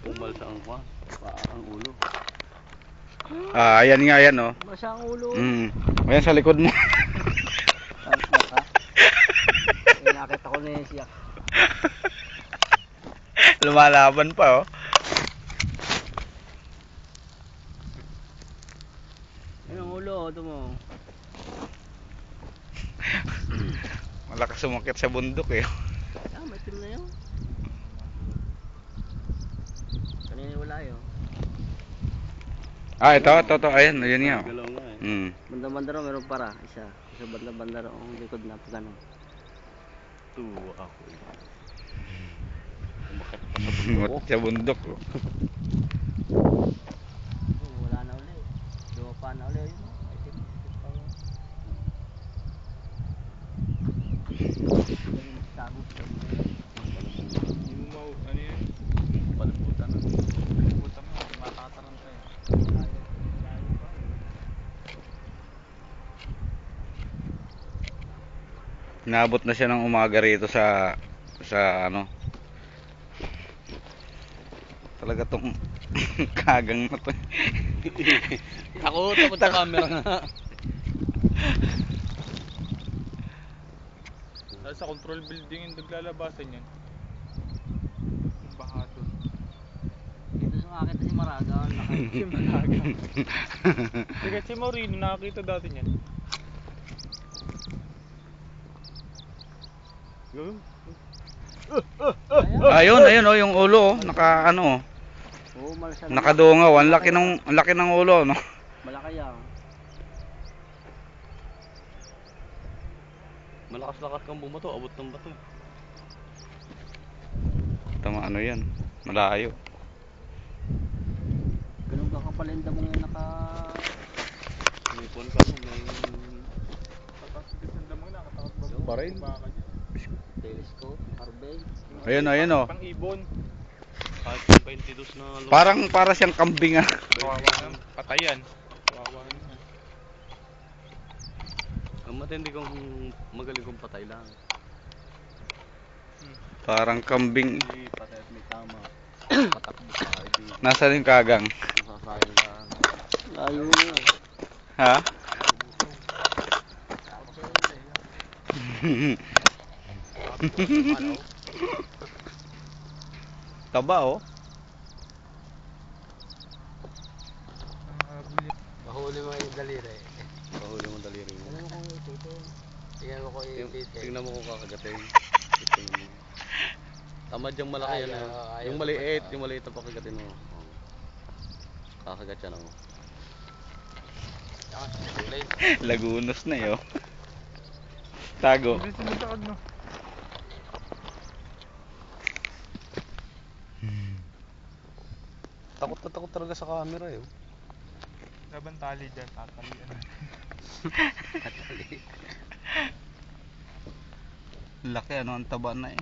Umalsa ang kwa. Ang ulo. Ayan nga yan, oh. Masya ang ulo. Ayan sa likod mo. Ang siyak ha. Nakita ko na yung siyak. Lumalaban pa, oh. Ayun ang ulo, ito mo. Malakas sumakit sa bundok, eh. May tim na yun. Kanina wala yun. Ito. Ayan nga. Galaw nga eh. Banda-banda raw, meron para. Isa banda-banda raw, ang likod na pagano. Tuwa ako eh. Umakit pa sa bundok. Sa bundok, oh. Wala na uli. Lupa na uli. Ayun, itim. Tago sa ano yan? paliputan. Paliputan mo, matataranta eh. Naabot na siya ng umaga rito sa ano. Talaga tong kagang na to. Takot sa camera nga. Sa control building yung naglalabasan yan. Yung baha doon. Dito sa nakakita si Maraga. Si Malaga. Sige, si Maurino, nakakita dati niyan. Ayun, oh, yung ulo, oh. Naka ano, oh. Oo, malasa. Nakadungaw. Ang laki ng ulo, no. Malaki yan. Malakas-lakas kang bumato, abot ng bato. Tama, ano yan. Malayo. Ganun ka kapalinda mo ngayon naka... Nipon ka mo, may... Tatakit ang damang nakatakot ba? Baril. Baka dyan. Telescope, Harvey. Ayun, oh. Pang ibon. Kahit 22 na... Para siyang kambing, ah. Kawawa na. Patayan. Kawawa na. Ang matindi kong magaling kong patay lang. Parang kambing. Hindi, patay at may tama. Patakbo ka, hindi. Nasaan yung kagang? Masasayang ka. Layo mo. Ha? Taba, oh. Mahuli mo yung daliri. Mahuli mo daliri mo. Tingnan mo kung ititin. Tingnan mo kung ititin. Tingnan mo kung kakagatin. Tingnan mo. Tamad yung malaki yan. Yung maliit na pakagatin mo. Kakagat yan ako. Lagunos na, yo. Tago. Hindi sumusakad no. Takot na takot talaga sa camera eh. Laban tali dyan, tatalian. Laki, ano, ang taba na, eh.